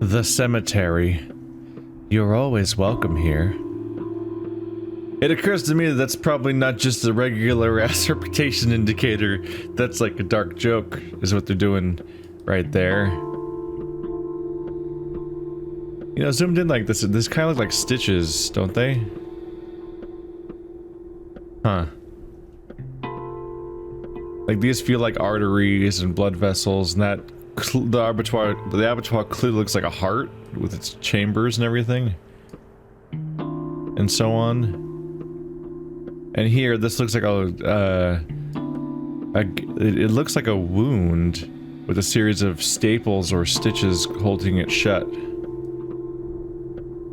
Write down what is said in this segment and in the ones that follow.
The cemetery. You're always welcome here. It occurs to me that that's probably not just a regular ass reputation indicator. That's like a dark joke, is what they're doing right there. You know, zoomed in like this kind of look like stitches, don't they? Huh. Like these feel like arteries and blood vessels, and that the abattoir clearly looks like a heart with its chambers and everything, and so on. And here, this looks like it looks like a wound with a series of staples or stitches holding it shut.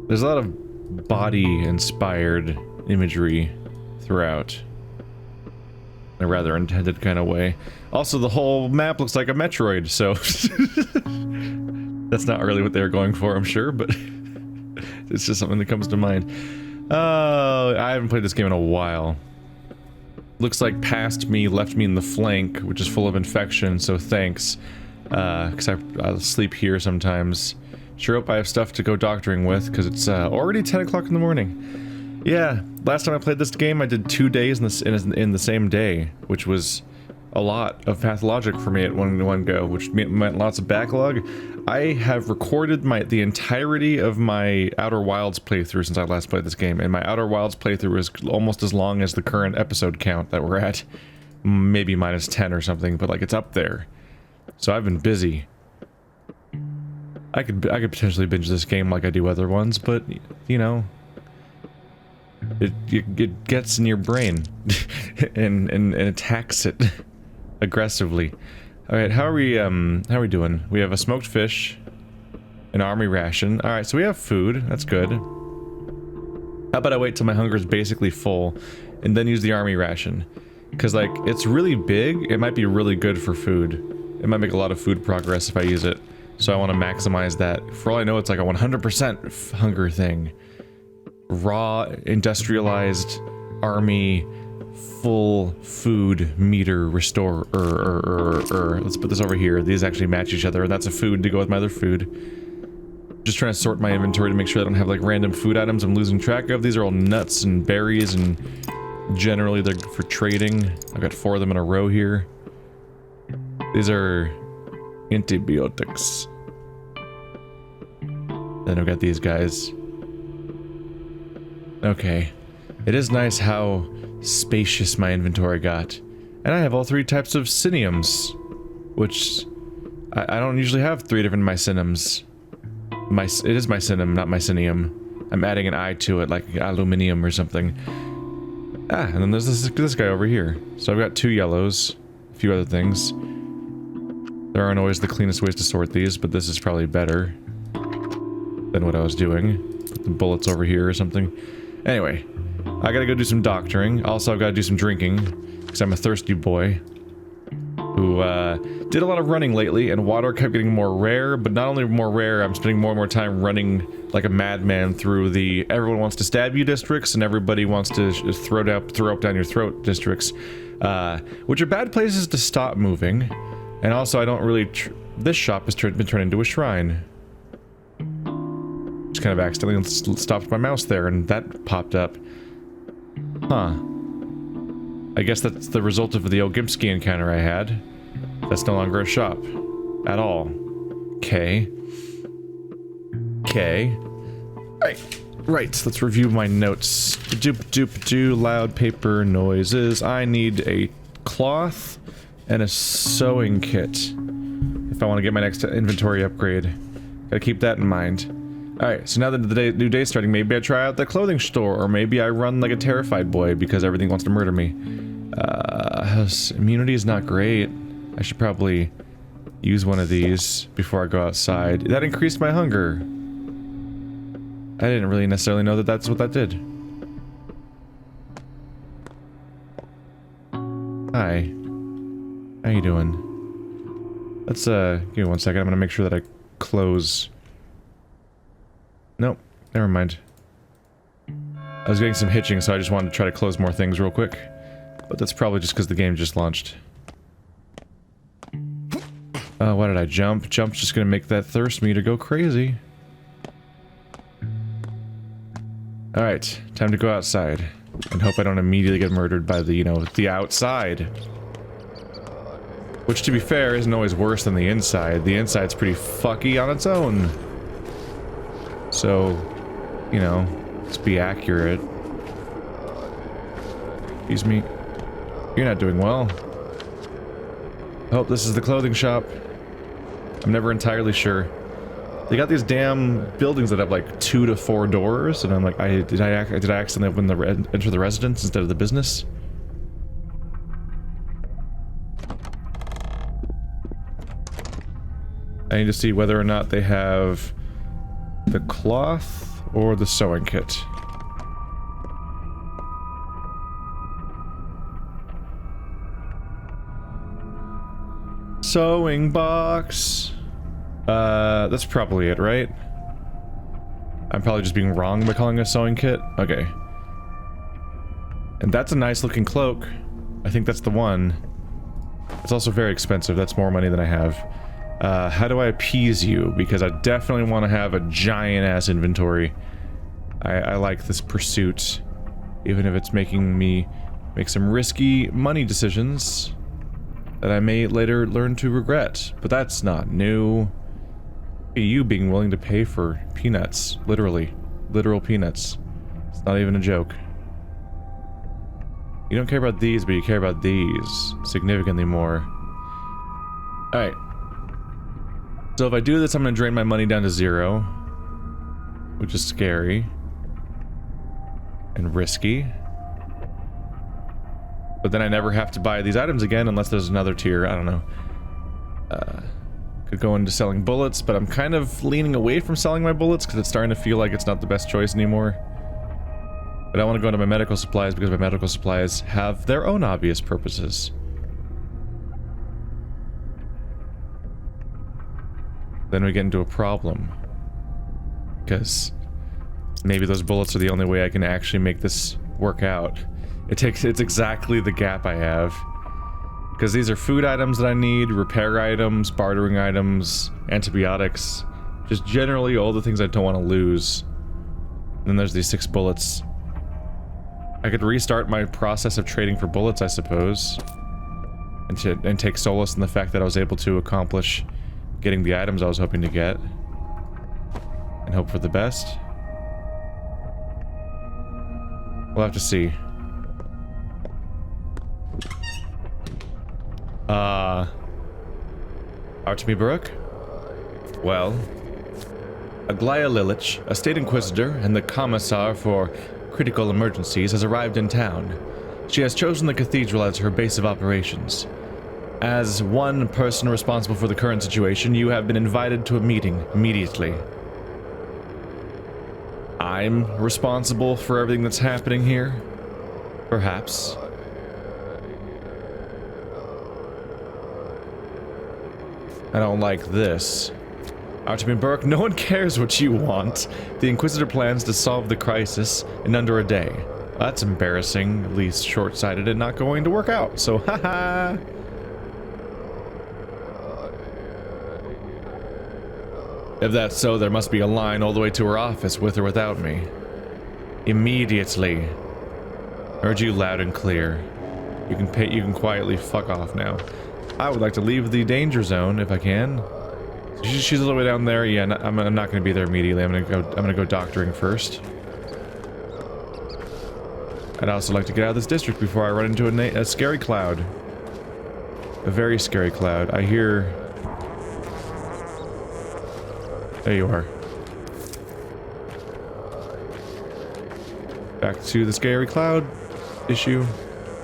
There's a lot of body-inspired imagery throughout. In a rather intended kind of way. Also, the whole map looks like a Metroid, so... That's not really what they were going for, I'm sure, but... It's just something that comes to mind. I haven't played this game in a while. Looks like past me left me in the flank, which is full of infection, so thanks. Because I'll sleep here sometimes. Sure hope I have stuff to go doctoring with, because it's already 10 o'clock in the morning. Yeah, last time I played this game, I did 2 days in the same day, which was a lot of Pathologic for me at one go, which meant lots of backlog. I have recorded the entirety of my Outer Wilds playthrough since I last played this game, and my Outer Wilds playthrough is almost as long as the current episode count that we're at. Maybe minus 10 or something, but like it's up there. So I've been busy. I could potentially binge this game like I do other ones, but you know, it gets in your brain and attacks it aggressively. All right, how are we doing? We have a smoked fish, an army ration. All right, so we have food. That's good. How about I wait till my hunger is basically full and then use the army ration? Because like it's really big. It might be really good for food. It might make a lot of food progress if I use it. So I want to maximize that. For all I know, it's like a 100% hunger thing. Raw, industrialized, army, full food meter restore. Let's put this over here. These actually match each other, and that's a food to go with my other food. Just trying to sort my inventory to make sure I don't have like random food items I'm losing track of. These are all nuts and berries, and generally they're for trading. I've got 4 of them in a row here. These are antibiotics. Then I've got these guys. Okay. It is nice how spacious my inventory got. And I have all 3 types of cyniums, which I don't usually have 3 different myciniums. It is mycinium, not mycinium. I'm adding an I to it, like aluminium or something. Ah, and then there's this guy over here. So I've got 2 yellows, a few other things. There aren't always the cleanest ways to sort these, but this is probably better than what I was doing. Put the bullets over here or something. Anyway, I gotta go do some doctoring. Also, I've gotta do some drinking, because I'm a thirsty boy who did a lot of running lately, and water kept getting more rare, but not only more rare, I'm spending more and more time running like a madman through the everyone wants to stab you districts, and everybody wants to throw up down your throat districts, which are bad places to stop moving. And also, I don't really... this shop has been turned into a shrine. Just kind of accidentally stopped my mouse there, and that popped up. Huh. I guess that's the result of the Ogimsky encounter I had. That's no longer a shop. At all. Okay. Okay. Right, let's review my notes. Doop-doop-doo, loud paper noises. I need a cloth and a sewing kit if I want to get my next inventory upgrade. Gotta keep that in mind. Alright, so now that the new day's starting, maybe I try out the clothing store, or maybe I run like a terrified boy because everything wants to murder me. Immunity is not great. I should probably use one of these before I go outside. That increased my hunger. I didn't really necessarily know that that's what that did. Hi. How you doing? Let's, give me 1 second. I'm gonna make sure that I close... Nope. Never mind. I was getting some hitching, so I just wanted to try to close more things real quick. But that's probably just because the game just launched. Why did I jump? Jump's just gonna make that thirst meter go crazy. Alright, time to go outside. And hope I don't immediately get murdered by the, you know, the outside. Which, to be fair, isn't always worse than the inside. The inside's pretty fucky on its own. So, you know, let's be accurate. Excuse me. You're not doing well. I hope this is the clothing shop. I'm never entirely sure. They got these damn buildings that have like 2 to 4 doors, and I'm like, did I accidentally enter the residence instead of the business? I need to see whether or not they have the cloth or the sewing kit. Sewing box. That's probably it, right? I'm probably just being wrong by calling it a sewing kit. Okay. And that's a nice looking cloak. I think that's the one. It's also very expensive. That's more money than I have. How do I appease you? Because I definitely want to have a giant ass inventory. I like this pursuit. Even if it's making me make some risky money decisions that I may later learn to regret. But that's not new. You being willing to pay for peanuts. Literally. Literal peanuts. It's not even a joke. You don't care about these, but you care about these significantly more. Alright. So if I do this, I'm going to drain my money down to 0. Which is scary. And risky. But then I never have to buy these items again unless there's another tier. I don't know. Could go into selling bullets, but I'm kind of leaning away from selling my bullets because it's starting to feel like it's not the best choice anymore. But I want to go into my medical supplies because my medical supplies have their own obvious purposes. Then we get into a problem. Because maybe those bullets are the only way I can actually make this work out. It's exactly the gap I have. Because these are food items that I need, repair items, bartering items, antibiotics. Just generally all the things I don't want to lose. And then there's these 6 bullets. I could restart my process of trading for bullets, I suppose. And take solace in the fact that I was able to accomplish getting the items I was hoping to get. And hope for the best. We'll have to see. Artemy Burke? Well, Aglaia Lilich, a state inquisitor and the commissar for critical emergencies, has arrived in town. She has chosen the cathedral as her base of operations. As one person responsible for the current situation, you have been invited to a meeting immediately. I'm responsible for everything that's happening here? Perhaps. I don't like this. Artemy Burke, no one cares what you want. The Inquisitor plans to solve the crisis in under a day. That's embarrassing, at least short-sighted and not going to work out, so haha! If that's so, there must be a line all the way to her office with or without me. Immediately. Heard you loud and clear. You can quietly fuck off now. I would like to leave the danger zone if I can. She's all the way down there. Yeah, I'm not going to be there immediately. I'm gonna go doctoring first. I'd also like to get out of this district before I run into a scary cloud. A very scary cloud. I hear. There you are. Back to the scary cloud issue.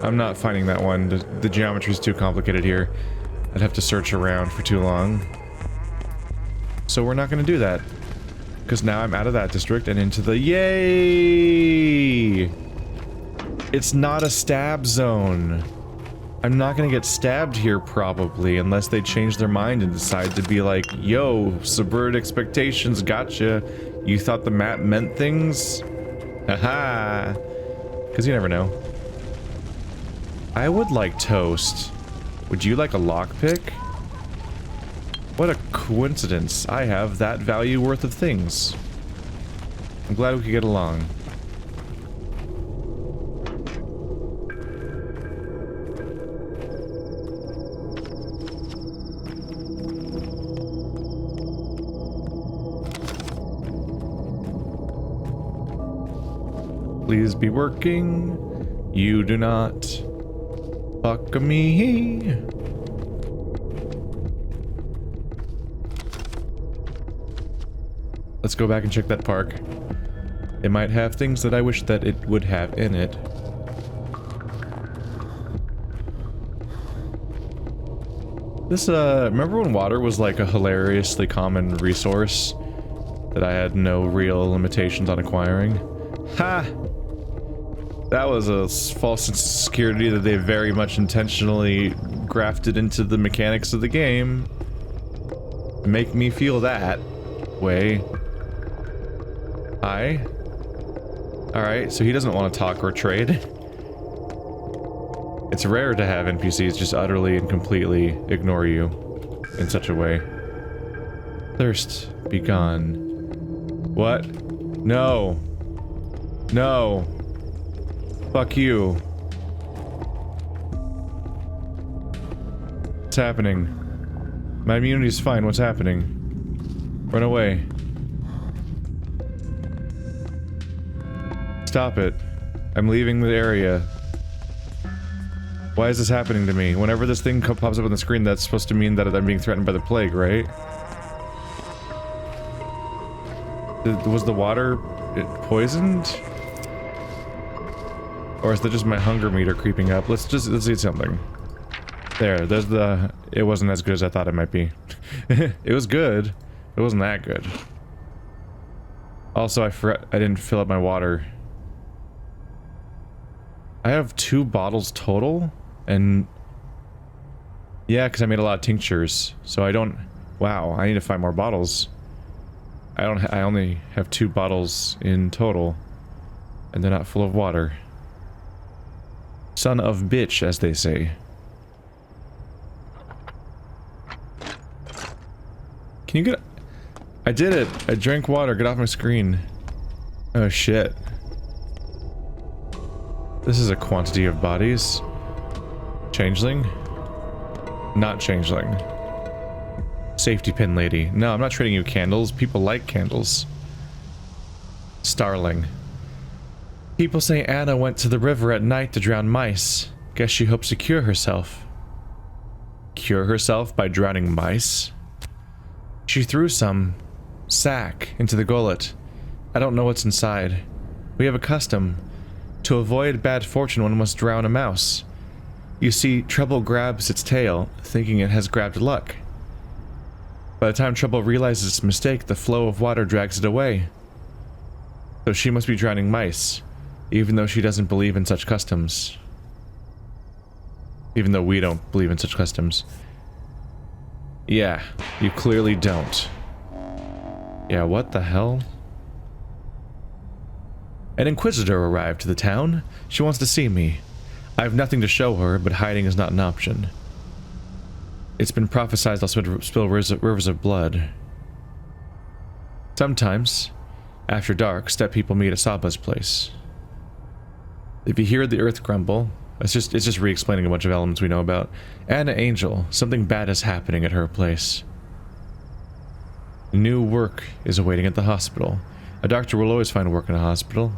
I'm not finding that one. The geometry's too complicated here. I'd have to search around for too long. So we're not going to do that. Because now I'm out of that district and into the... Yay! It's not a stab zone. I'm not going to get stabbed here, probably, unless they change their mind and decide to be like, yo, subverted expectations, gotcha. You thought the map meant things? Haha! Because you never know. I would like toast. Would you like a lockpick? What a coincidence. I have that value worth of things. I'm glad we could get along. Please be working. You do not fuck me. Let's go back and check that park. It might have things that I wish that it would have in it. This, remember when water was like a hilariously common resource that I had no real limitations on acquiring? Ha! That was a false sense of security that they very much intentionally grafted into the mechanics of the game to make me feel that way. Hi. Alright, so he doesn't want to talk or trade. It's rare to have NPCs just utterly and completely ignore you in such a way. Thirst, be gone. What? No. No. Fuck you. What's happening? My immunity's fine, what's happening? Run away. Stop it. I'm leaving the area. Why is this happening to me? Whenever this thing pops up on the screen, that's supposed to mean that I'm being threatened by the plague, right? Was the water poisoned? Or is that just my hunger meter creeping up? Let's eat something. There's the... It wasn't as good as I thought it might be. It was good. It wasn't that good. Also, I didn't fill up my water. I have 2 bottles total, and... Yeah, because I made a lot of tinctures, so I don't... Wow, I need to find more bottles. I only have 2 bottles in total, and they're not full of water. Son of bitch, as they say. Can you get... I did it! I drank water, get off my screen. Oh shit. This is a quantity of bodies. Changeling? Not changeling. Safety pin lady. No, I'm not trading you candles. People like candles. Starling. People say Anna went to the river at night to drown mice. Guess she hopes to cure herself. Cure herself by drowning mice? She threw some sack into the gullet. I don't know what's inside. We have a custom. To avoid bad fortune, one must drown a mouse. You see, trouble grabs its tail, thinking it has grabbed luck. By the time trouble realizes its mistake, the flow of water drags it away. So she must be drowning mice. Even though she doesn't believe in such customs. Even though we don't believe in such customs. Yeah, you clearly don't. Yeah, what the hell? An Inquisitor arrived to the town. She wants to see me. I have nothing to show her, but hiding is not an option. It's been prophesied I'll spill rivers of blood. Sometimes, after dark, step people meet at Saba's place. If you hear the earth grumble, it's just re-explaining a bunch of elements we know about. And an angel, something bad is happening at her place. New work is awaiting at the hospital. A doctor will always find work in a hospital.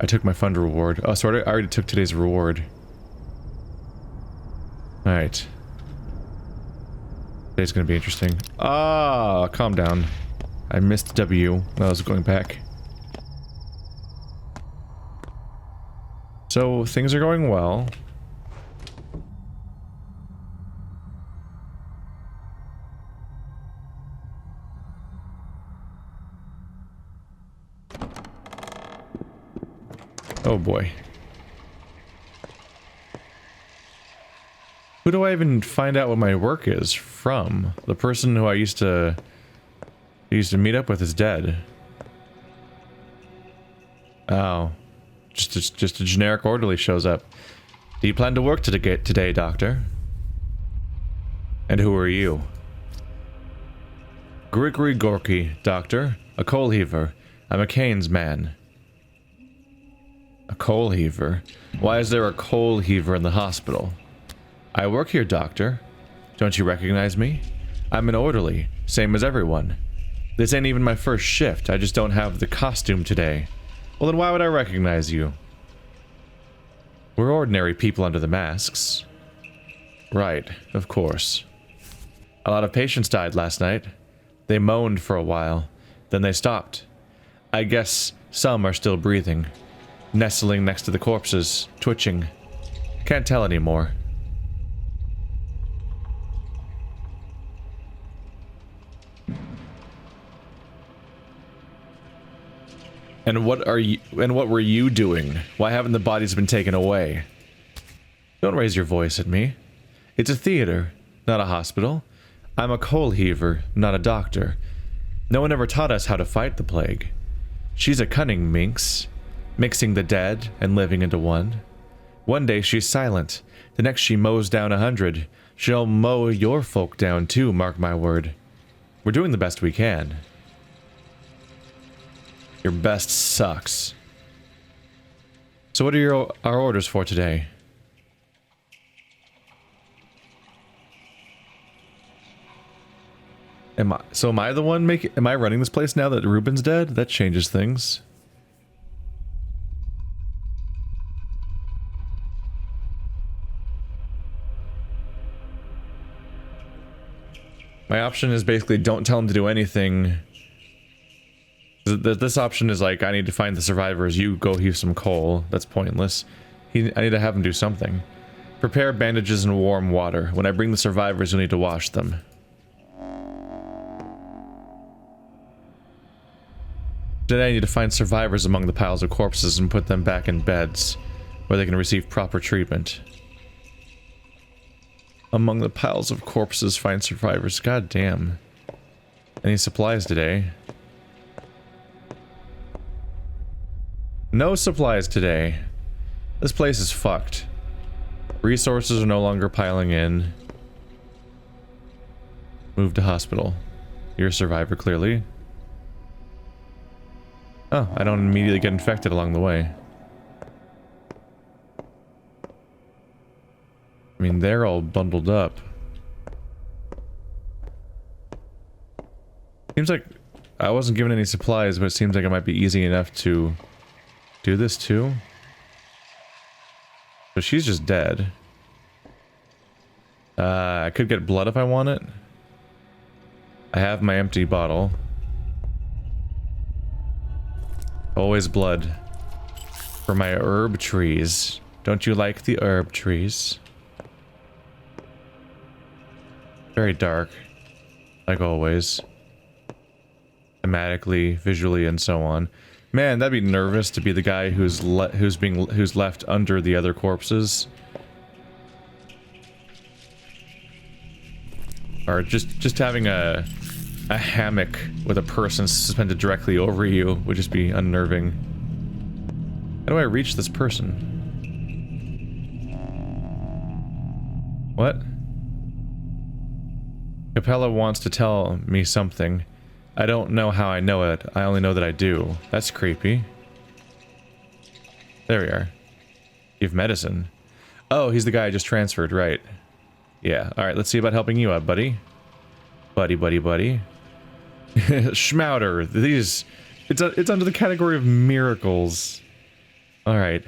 I took my fund reward. Oh, so I already took today's reward. Alright. Today's gonna be interesting. Ah, calm down. I missed W when I was going back. So, things are going well. Oh boy. Who do I even find out what my work is from? The person who I used to meet up with is dead. Oh. Just a generic orderly shows up. Do you plan to work today, Doctor? And who are you? Grigory Gorky, doctor. A coal heaver. I'm a Kane's man. A coal heaver? Why is there a coal heaver in the hospital? I work here, doctor. Don't you recognize me? I'm an orderly, same as everyone. This ain't even my first shift, I just don't have the costume today. Well then why would I recognize you? We're ordinary people under the masks. Right, of course. A lot of patients died last night. They moaned for a while, then they stopped. I guess some are still breathing. Nestling next to the corpses, twitching. Can't tell anymore. And what were you doing? Why haven't the bodies been taken away? Don't raise your voice at me. It's a theater, not a hospital. I'm a coal heaver, not a doctor. No one ever taught us how to fight the plague. She's a cunning minx, mixing the dead and living into one. One day she's silent, the next she mows down 100. She'll mow your folk down too, mark my word. We're doing the best we can. Your best sucks. So what are our orders for today? Am I the one am I running this place now that Ruben's dead? That changes things. My option is basically don't tell him to do anything. This option is like, I need to find the survivors, you go heave some coal. That's pointless. I need to have him do something. Prepare bandages and warm water. When I bring the survivors, you'll need to wash them. Today I need to find survivors among the piles of corpses and put them back in beds, where they can receive proper treatment. Among the piles of corpses, find survivors. God damn. Any supplies today? No supplies today. This place is fucked. Resources are no longer piling in. Move to hospital. You're a survivor, clearly. Oh, I don't immediately get infected along the way. I mean, they're all bundled up. Seems like I wasn't given any supplies, but it seems like it might be easy enough to do this too. But she's just dead. I could get blood if I want it. I have my empty bottle. Always blood. For my herb trees. Don't you like the herb trees? Very dark. Like always. Thematically, visually, and so on. Man, that'd be nervous to be the guy who's left under the other corpses. Or just having a hammock with a person suspended directly over you would just be unnerving. How do I reach this person? What? Capella wants to tell me something. I don't know how I know it. I only know that I do. That's creepy. There we are. Give medicine. Oh, he's the guy I just transferred, right. Yeah, alright, let's see about helping you out, buddy. Buddy. Schmouter. These... It's under the category of miracles. Alright.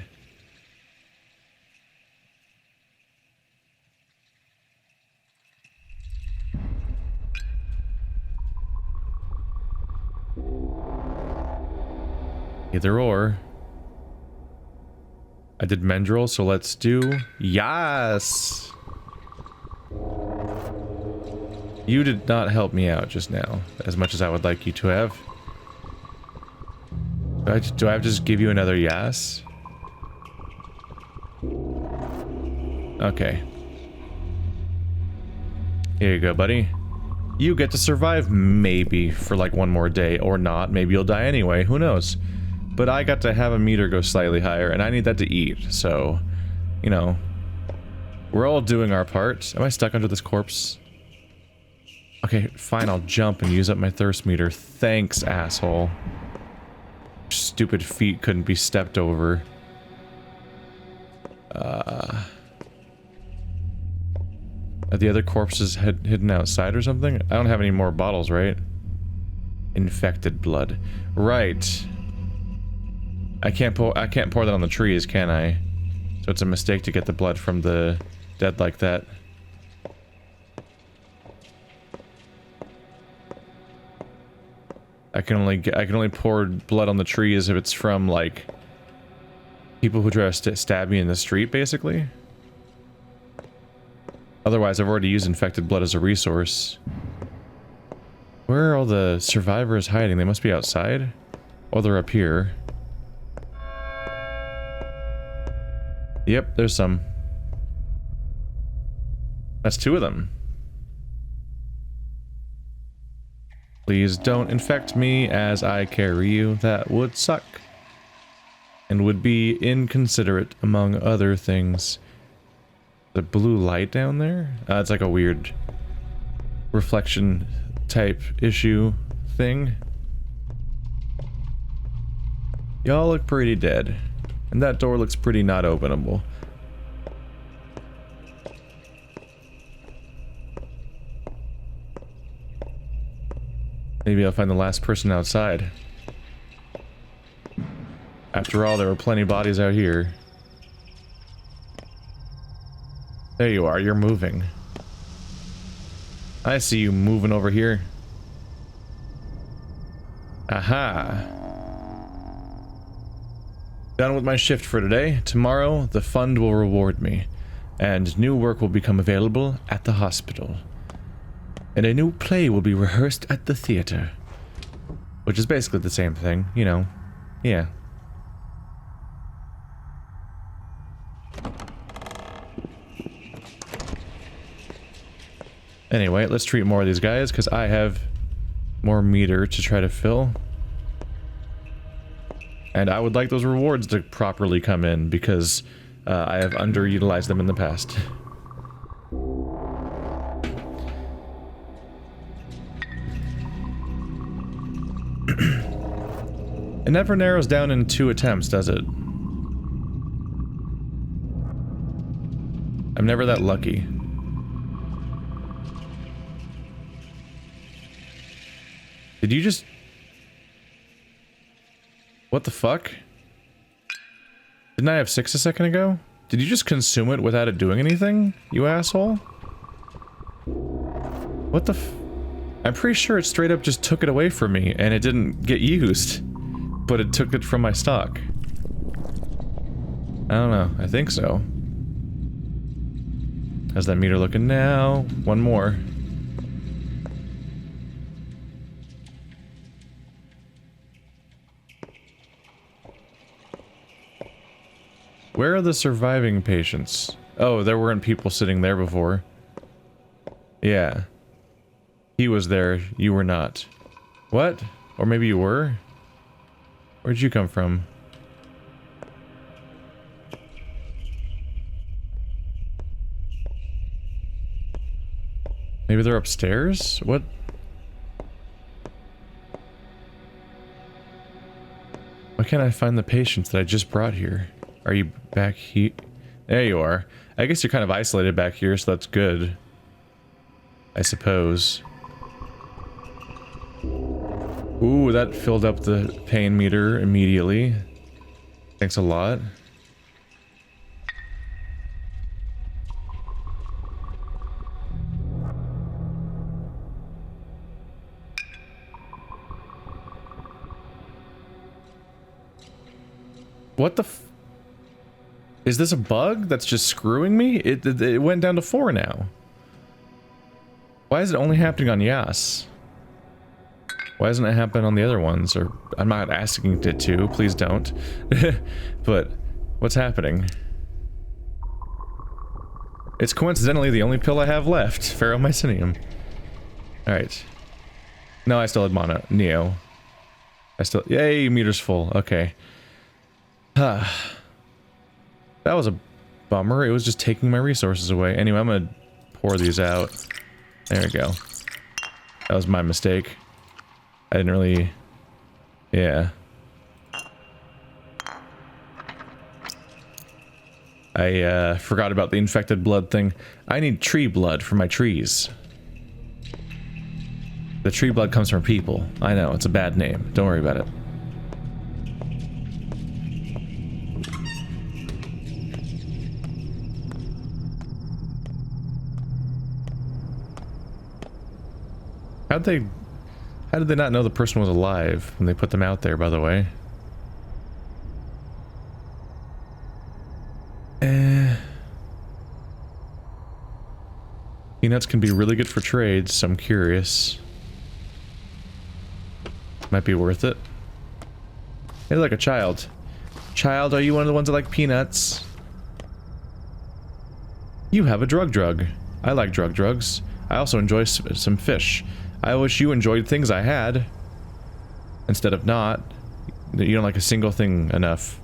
Either or. I did Mendril, so let's do... Yes! You did not help me out just now, as much as I would like you to have. Do I have to just give you another yes? Okay. Here you go, buddy. You get to survive, maybe, for like one more day, or not. Maybe you'll die anyway, who knows? But I got to have a meter go slightly higher, and I need that to eat, so... You know... We're all doing our part. Am I stuck under this corpse? Okay, fine, I'll jump and use up my thirst meter. Thanks, asshole. Stupid feet couldn't be stepped over. Are the other corpses hidden outside or something? I don't have any more bottles, right? Infected blood. Right. I can't pour that on the trees, can I? So it's a mistake to get the blood from the dead like that. I can only pour blood on the trees if it's from like people who try to stab me in the street, basically. Otherwise, I've already used infected blood as a resource. Where are all the survivors hiding? They must be outside, or they're up here. Yep, there's some. That's 2 of them. Please don't infect me as I carry you. That would suck. And would be inconsiderate, among other things. The blue light down there? It's like a weird reflection type issue thing. Y'all look pretty dead. And that door looks pretty not openable. Maybe I'll find the last person outside. After all, there were plenty of bodies out here. There you are, you're moving. I see you moving over here. Aha. Done with my shift for today. Tomorrow, the fund will reward me, and new work will become available at the hospital. And a new play will be rehearsed at the theater. Which is basically the same thing, you know. Yeah. Anyway, let's treat more of these guys, because I have more meter to try to fill. And I would like those rewards to properly come in, because I have underutilized them in the past. It never narrows down in 2 attempts, does it? I'm never that lucky. Did you just... What the fuck? Didn't I have 6 a second ago? Did you just consume it without it doing anything, you asshole? What the f... I'm pretty sure it straight up just took it away from me, and it didn't get used. But it took it from my stock. I don't know, I think so. How's that meter looking now? 1 more. Where are the surviving patients? Oh, there weren't people sitting there before. Yeah. He was there, you were not. What? Or maybe you were? Where'd you come from? Maybe they're upstairs? What? Why can't I find the patients that I just brought here? Are you back here? There you are. I guess you're kind of isolated back here, so that's good. I suppose. Ooh, that filled up the pain meter immediately. Thanks a lot. What the f... Is this a bug that's just screwing me? It went down to 4 now. Why is it only happening on Yas? Why doesn't it happen on the other ones? Or I'm not asking it to, please don't. But what's happening? It's coincidentally the only pill I have left, ferromycinium. Alright. No, I still had mono. Neo. I still... Yay, meter's full. Okay. That was a bummer. It was just taking my resources away. Anyway, I'm gonna pour these out. There we go. That was my mistake. I didn't really... Yeah. I forgot about the infected blood thing. I need tree blood for my trees. The tree blood comes from people. I know, it's a bad name. Don't worry about it. How did they not know the person was alive when they put them out there, by the way? Peanuts can be really good for trades, so I'm curious. Might be worth it. Hey, like a child. Child, are you one of the ones that like peanuts? You have a drug. I like drugs. I also enjoy some fish. I wish you enjoyed things I had. Instead of not. You don't like a single thing enough.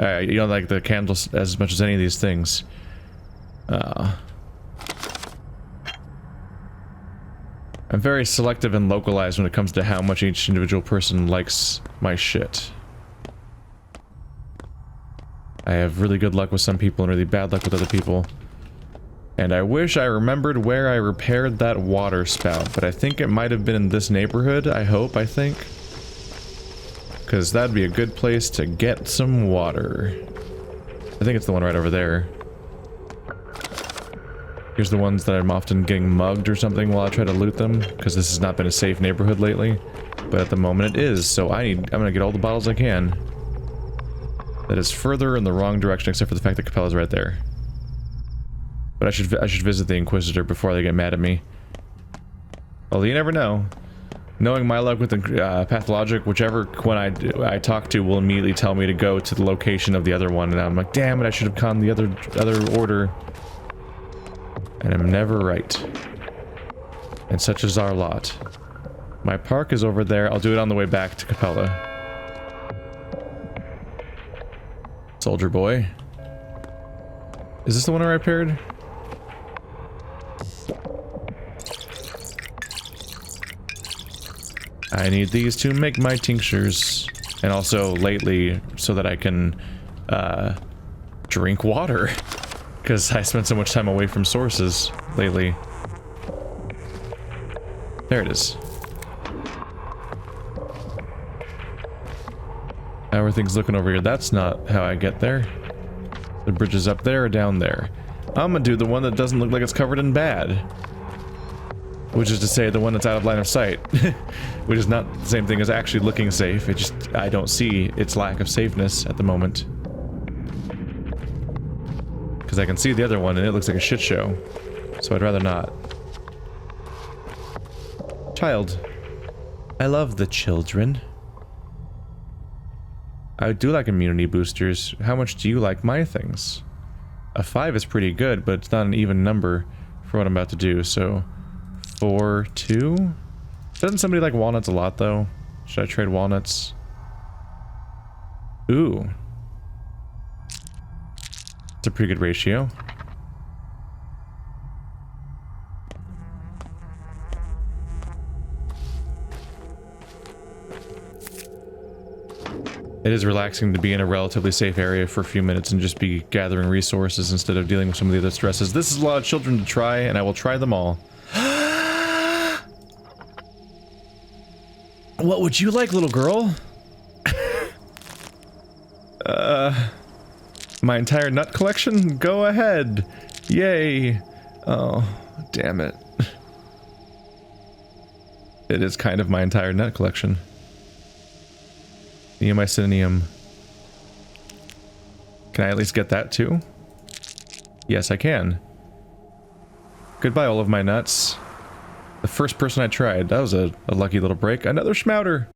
You don't like the candles as much as any of these things. I'm very selective and localized when it comes to how much each individual person likes my shit. I have really good luck with some people and really bad luck with other people. And I wish I remembered where I repaired that water spout, but I think it might have been in this neighborhood, I think. Because that'd be a good place to get some water. I think it's the one right over there. Here's the ones that I'm often getting mugged or something while I try to loot them, because this has not been a safe neighborhood lately. But at the moment it is, so I'm gonna get all the bottles I can. That is further in the wrong direction, except for the fact that Capella's right there. But I should visit the Inquisitor before they get mad at me. Well, you never know. Knowing my luck with the Pathologic, whichever one I talk to will immediately tell me to go to the location of the other one, and I'm like, damn it, I should have gone the other order. And I'm never right. And such is our lot. My park is over there. I'll do it on the way back to Capella. Soldier boy. Is this the one I repaired? I need these to make my tinctures. And also lately, so that I can drink water. Because I spent so much time away from sources lately. There it is. How are things looking over here? That's not how I get there. The bridge is up there or down there. I'm gonna do the one that doesn't look like it's covered in bad. Which is to say, the one that's out of line of sight. Which is not the same thing as actually looking safe. It just, I don't see its lack of safeness at the moment. Because I can see the other one and it looks like a shit show. So I'd rather not. Child. I love the children. I do like immunity boosters. How much do you like my things? A 5 is pretty good, but it's not an even number for what I'm about to do, so... 4, 2? Doesn't somebody like walnuts a lot, though? Should I trade walnuts? Ooh. It's a pretty good ratio. It is relaxing to be in a relatively safe area for a few minutes and just be gathering resources instead of dealing with some of the other stresses. This is a lot of children to try, and I will try them all. What would you like, little girl? My entire nut collection? Go ahead. Yay. Oh, damn it. It is kind of my entire nut collection. Neomycinium. Can I at least get that too? Yes, I can. Goodbye, all of my nuts. The first person I tried. That was a lucky little break. Another schmouter.